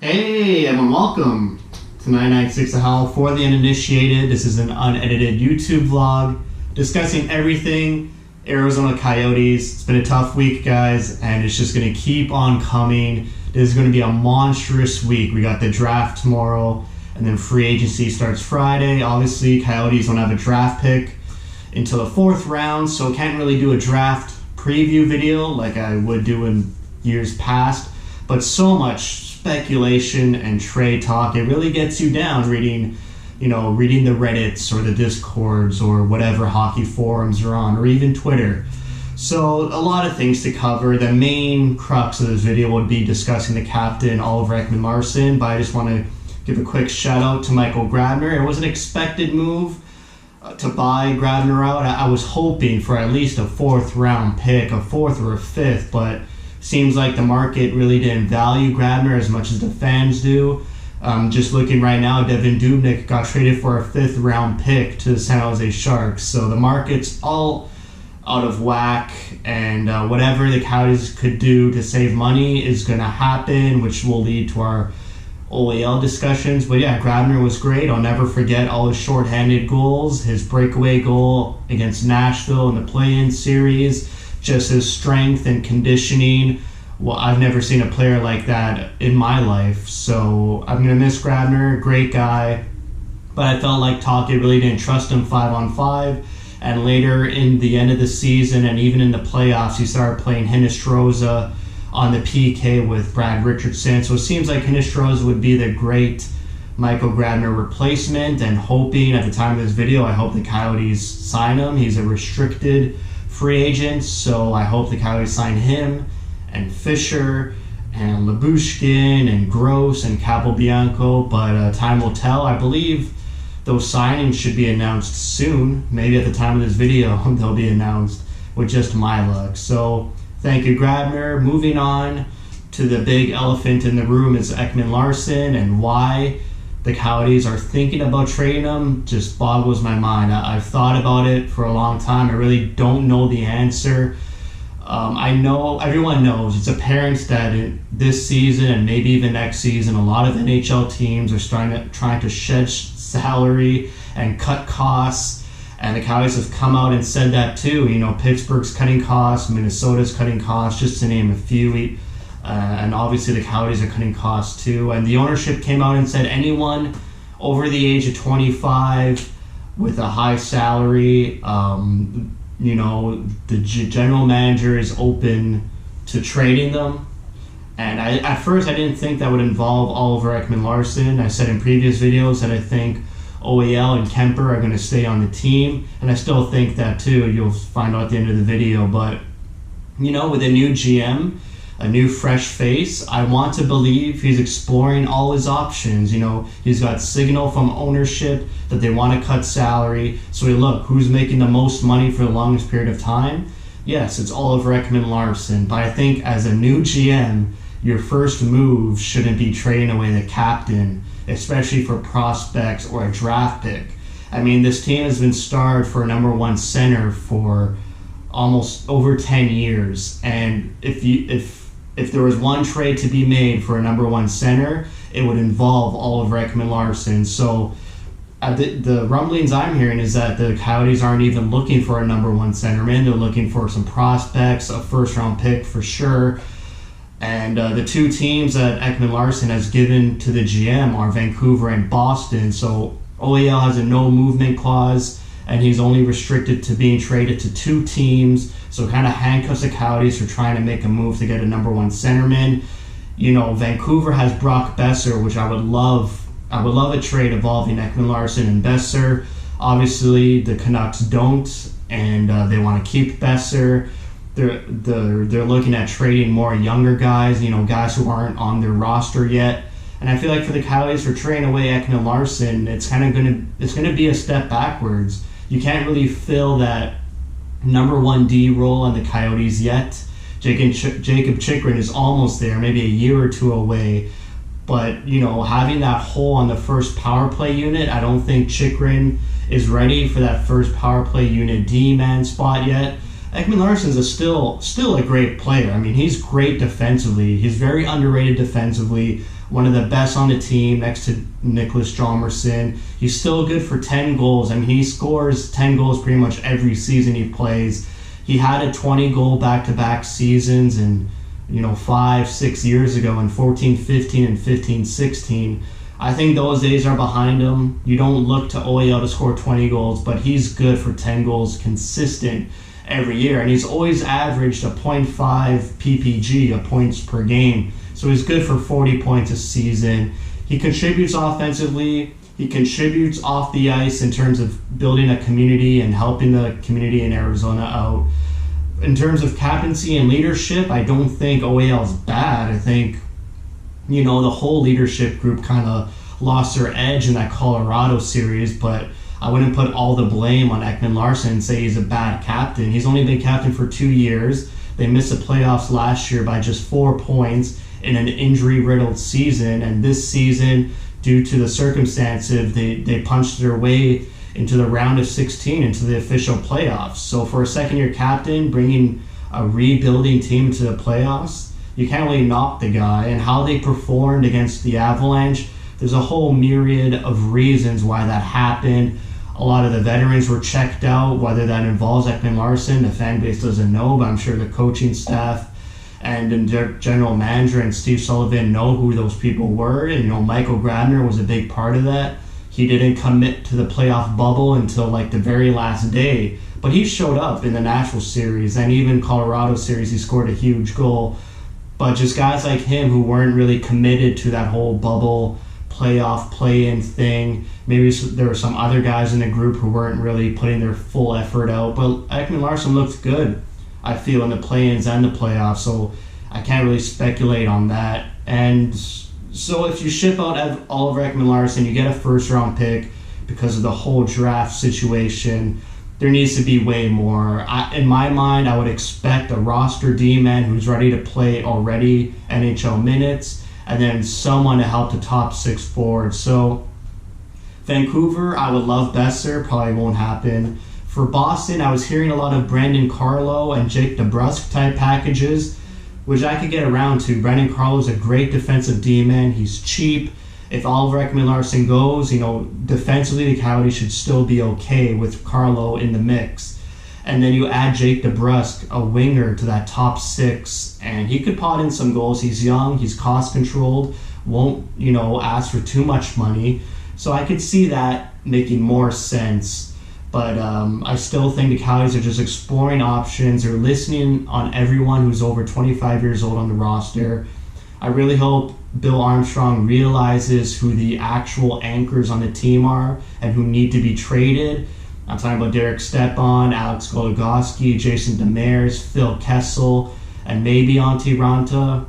Hey, everyone, welcome to 996 Howl for the uninitiated. This is an unedited YouTube vlog discussing everything Arizona Coyotes. It's been a tough week, guys, and it's just going to keep on coming. This is going to be a monstrous week. We got the draft tomorrow, and then free agency starts Friday. Obviously, Coyotes don't have a draft pick until the 4th round, so can't really do a draft preview video like I would do in years past. But so much speculation and trade talk, it really gets you down reading the Reddits or the Discords or whatever hockey forums are on, or even Twitter. So a lot of things to cover. The main crux of this video would be discussing the captain, Oliver Ekman-Larsson, but I just want to give a quick shout out to Michael Grabner. It was an expected move to buy Grabner out. I was hoping for at least a 4th round pick, a 4th or a 5th, but seems like the market really didn't value Grabner as much as the fans do. Just looking right now, Devin Dubnyk got traded for a 5th round pick to the San Jose Sharks. So the market's all out of whack, and whatever the Coyotes could do to save money is going to happen, which will lead to our OEL discussions. But yeah, Grabner was great. I'll never forget all his shorthanded goals, his breakaway goal against Nashville in the play-in series, just his strength and conditioning. Well, I've never seen a player like that in my life, so I'm going to miss Grabner. Great guy, but I felt like Talkett really didn't trust him 5-on-5, and later in the end of the season and even in the playoffs, he started playing Hinostroza on the PK with Brad Richardson, so it seems like Hinostroza would be the great Michael Grabner replacement, and hoping at the time of this video, I hope the Coyotes sign him. He's a restricted free agent, so I hope the Coyotes sign him and Fisher and Labushkin and Gross and Capobianco, but time will tell. I believe those signings should be announced soon. Maybe at the time of this video they'll be announced, with just my luck. So thank you, Grabner. Moving on to the big elephant in the room is Ekman-Larsson, and why the Coyotes are thinking about trading him just boggles my mind. I've thought about it for a long time. I really don't know the answer. I know everyone knows, it's apparent that this season and maybe even next season, a lot of NHL teams are trying to shed salary and cut costs, and the Coyotes have come out and said that too. Pittsburgh's cutting costs, Minnesota's cutting costs, just to name a few. And obviously the Coyotes are cutting costs too. And the ownership came out and said anyone over the age of 25 with a high salary, the general manager is open to trading them. And at first I didn't think that would involve Oliver Ekman-Larsson. I said in previous videos that I think OEL and Kemper are going to stay on the team, and I still think that too. You'll find out at the end of the video. But with a new GM, a new fresh face, I want to believe he's exploring all his options. He's got signal from ownership that they want to cut salary. So look, who's making the most money for the longest period of time? Yes, it's Oliver Ekman-Larsson. But I think as a new GM, your first move shouldn't be trading away the captain, especially for prospects or a draft pick. I mean, this team has been starved for a number 1 center for almost over 10 years. And if there was one trade to be made for a number 1 center, it would involve Oliver Ekman-Larsson. So the rumblings I'm hearing is that the Coyotes aren't even looking for a number 1 centerman. They're looking for some prospects, a 1st round pick for sure. And the two teams that Ekman-Larsson has given to the GM are Vancouver and Boston. So OEL has a no movement clause, and he's only restricted to being traded to 2 teams. So kind of handcuffs the Coyotes for trying to make a move to get a number 1 centerman. Vancouver has Brock Besser, which I would love a trade involving Ekman-Larsson and Besser. Obviously, the Canucks don't, and they want to keep Besser. They're looking at trading more younger guys, guys who aren't on their roster yet. And I feel like for the Coyotes, for trading away Ekman-Larsson, it's gonna be a step backwards. You can't really fill that number 1 D role on the Coyotes yet. Jacob Chychrun is almost there, maybe a year or 2 away. But having that hole on the first power play unit, I don't think Chychrun is ready for that first power play unit D-man spot yet. Ekman-Larsson's still a great player. I mean, he's great defensively. He's very underrated defensively. One of the best on the team next to Nicholas Hjalmarsson. He's still good for 10 goals. I mean, he scores 10 goals pretty much every season he plays. He had a 20-goal back-to-back seasons and 5-6 years ago in 14-15 and 15-16. I think those days are behind him. You don't look to OEL to score 20 goals, but he's good for 10 goals consistent every year. And he's always averaged a .5 PPG, a points per game. So he's good for 40 points a season. He contributes offensively. He contributes off the ice in terms of building a community and helping the community in Arizona out. In terms of captaincy and leadership, I don't think OEL is bad. I think, the whole leadership group kind of lost their edge in that Colorado series, but I wouldn't put all the blame on Ekman-Larsson and say he's a bad captain. He's only been captain for 2 years. They missed the playoffs last year by just 4 points in an injury-riddled season, and this season, due to the circumstances, they punched their way into the round of 16, into the official playoffs. So for a second-year captain, bringing a rebuilding team to the playoffs, you can't really knock the guy. And how they performed against the Avalanche, there's a whole myriad of reasons why that happened. A lot of the veterans were checked out. Whether that involves Ekman-Larsson, the fan base doesn't know, but I'm sure the coaching staff and their general manager and Steve Sullivan know who those people were. And, Michael Grabner was a big part of that. He didn't commit to the playoff bubble until the very last day. But he showed up in the Nashville series and even Colorado series. He scored a huge goal. But just guys like him who weren't really committed to that whole bubble playoff play-in thing. Maybe there were some other guys in the group who weren't really putting their full effort out. But Ekman-Larsson looked good, I feel, in the play-ins and the playoffs. So I can't really speculate on that. And so if you ship out Oliver Ekman-Larsson, you get a first-round pick because of the whole draft situation. There needs to be way more. In my mind, I would expect a roster D-man who's ready to play already NHL minutes, and then someone to help the top 6 forwards. So Vancouver, I would love Besser. Probably won't happen. For Boston, I was hearing a lot of Brandon Carlo and Jake DeBrusk type packages, which I could get around to. Brandon Carlo is a great defensive D-man. He's cheap. If Oliver Ekman-Larsson goes, defensively the Coyotes should still be okay with Carlo in the mix. And then you add Jake DeBrusk, a winger, to that top 6, and he could pot in some goals. He's young, he's cost-controlled, won't, ask for too much money. So I could see that making more sense. But I still think the Coyotes are just exploring options. They're listening on everyone who's over 25 years old on the roster. I really hope Bill Armstrong realizes who the actual anchors on the team are and who need to be traded. I'm talking about Derek Stepan, Alex Goligoski, Jason Demers, Phil Kessel, and maybe Antti Ranta.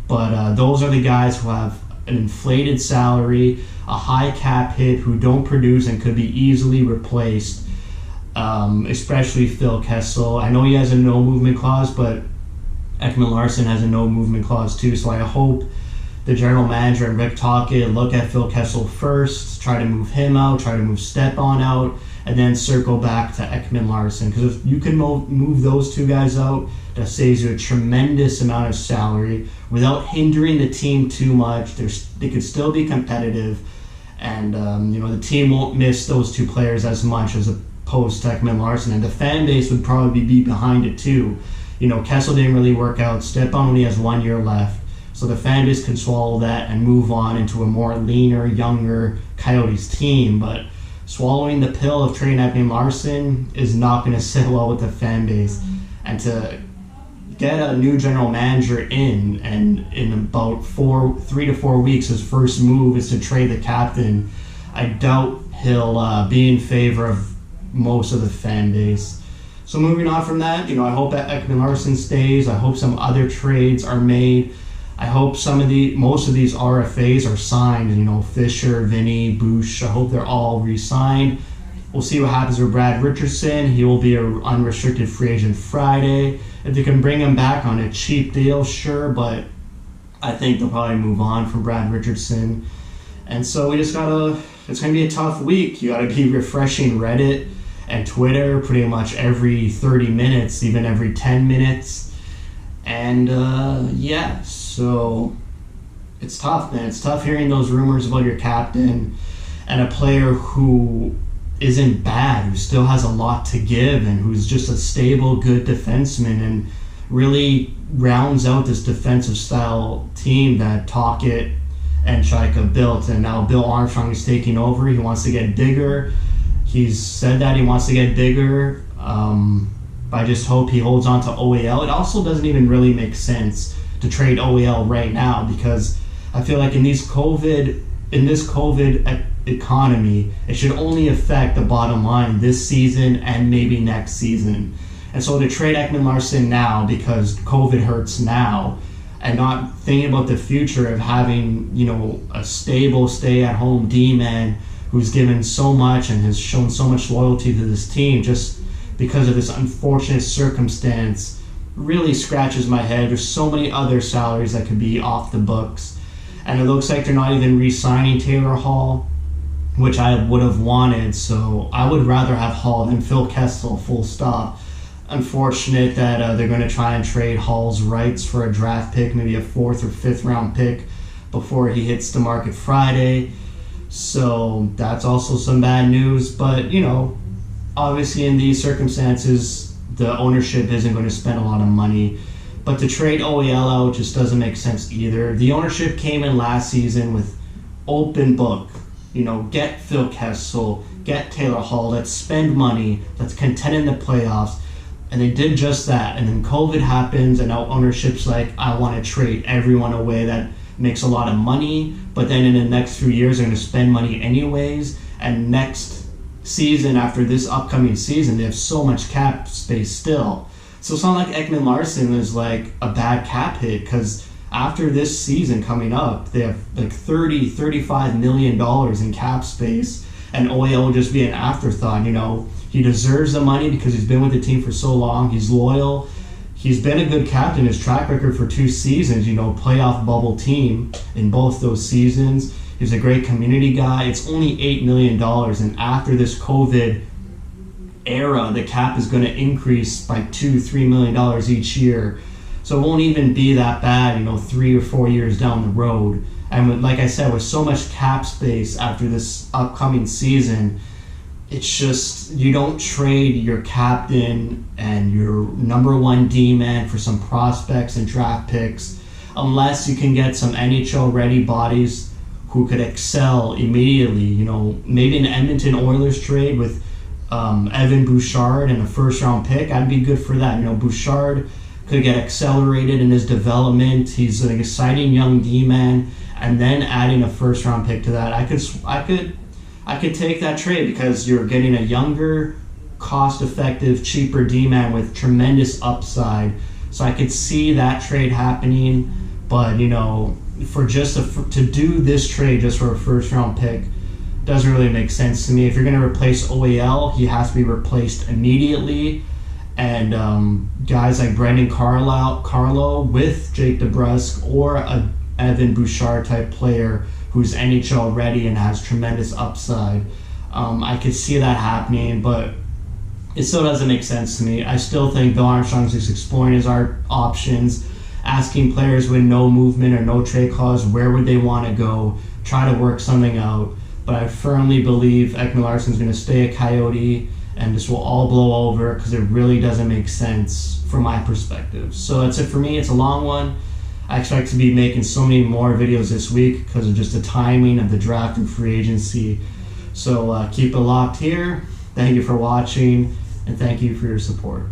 But those are the guys who have an inflated salary, a high cap hit, who don't produce and could be easily replaced, especially Phil Kessel. I know he has a no-movement clause, but Ekman-Larsson has a no-movement clause too, so I hope the general manager and Rick Tocchet look at Phil Kessel first, try to move him out, try to move Stepan out, and then circle back to Ekman-Larsson. Because if you can move those 2 guys out, that saves you a tremendous amount of salary without hindering the team too much. They could still be competitive, and the team won't miss those 2 players as much as opposed to Ekman-Larsson, and the fan base would probably be behind it too. Kessel didn't really work out. Stepan only has 1 year left. So the fan base can swallow that and move on into a more leaner, younger Coyotes team. But swallowing the pill of trading Ekman-Larsson is not going to sit well with the fan base. And to get a new general manager in, and in about 3 to 4 weeks, his first move is to trade the captain, I doubt he'll be in favor of most of the fan base. So moving on from that, I hope that Ekman-Larsson stays. I hope some other trades are made. I hope most of these RFAs are signed. Fisher, Vinny, Bush. I hope they're all re-signed. We'll see what happens with Brad Richardson. He will be an unrestricted free agent Friday. If they can bring him back on a cheap deal, sure, but I think they'll probably move on from Brad Richardson. And so it's going to be a tough week. You got to be refreshing Reddit and Twitter pretty much every 30 minutes, even every 10 minutes. And yeah, so it's tough, man. It's tough hearing those rumors about your captain and a player who isn't bad, who still has a lot to give, and who's just a stable, good defenseman, and really rounds out this defensive style team that Tocchet and Chaika built. And now Bill Armstrong is taking over. He wants to get bigger. He's said that he wants to get bigger. I just hope he holds on to OEL. It also doesn't even really make sense to trade OEL right now, because I feel like in this COVID economy, it should only affect the bottom line this season and maybe next season. And so to trade Ekman-Larsson now because COVID hurts now, and not thinking about the future of having, a stable stay-at-home D-man who's given so much and has shown so much loyalty to this team just because of this unfortunate circumstance, really scratches my head. There's so many other salaries that could be off the books. And it looks like they're not even re-signing Taylor Hall, which I would have wanted. So I would rather have Hall than Phil Kessel, full stop. Unfortunate that they're going to try and trade Hall's rights for a draft pick, maybe a 4th or 5th round pick before he hits the market Friday. So that's also some bad news. But, obviously in these circumstances, the ownership isn't going to spend a lot of money. But to trade OEL out just doesn't make sense either. The ownership came in last season with open book. Get Phil Kessel, get Taylor Hall, let's spend money, let's contend in the playoffs. And they did just that. And then COVID happens, and now ownership's like, I want to trade everyone away that makes a lot of money. But then in the next few years, they're going to spend money anyways. And next season, after this upcoming season, they have so much cap space still. So it's not like Ekman-Larsson is like a bad cap hit, because after this season coming up, they have like $35 million in cap space, and OEL will just be an afterthought. He deserves the money because he's been with the team for so long. He's loyal. He's been a good captain. His track record for 2 seasons, playoff bubble team in both those seasons. He's a great community guy. It's only $8 million, and after this COVID era, the cap is going to increase by $2-3 million each year. So it won't even be that bad, 3 or 4 years down the road. And like I said, with so much cap space after this upcoming season, it's just, you don't trade your captain and your number 1 D-man for some prospects and draft picks unless you can get some NHL-ready bodies who could excel immediately. Maybe an Edmonton Oilers trade with Evan Bouchard and a first-round pick. I'd be good for that. Bouchard could get accelerated in his development. He's an exciting young D-man, and then adding a first-round pick to that, I could take that trade, because you're getting a younger, cost-effective, cheaper D-man with tremendous upside. So I could see that trade happening. But to do this trade just for a first-round pick doesn't really make sense to me. If you're going to replace OEL, he has to be replaced immediately. And guys like Brendan Carlo with Jake DeBrusk, or a Evan Bouchard type player who's NHL ready and has tremendous upside. I could see that happening, but it still doesn't make sense to me. I still think Bill Armstrong's just exploring his options, asking players with no movement or no trade clause where would they want to go, try to work something out. But I firmly believe Ekman-Larsson's going to stay a Coyote, and this will all blow over because it really doesn't make sense from my perspective. So that's it for me. It's a long one. I expect to be making so many more videos this week because of just the timing of the draft and free agency. So keep it locked here. Thank you for watching, and thank you for your support.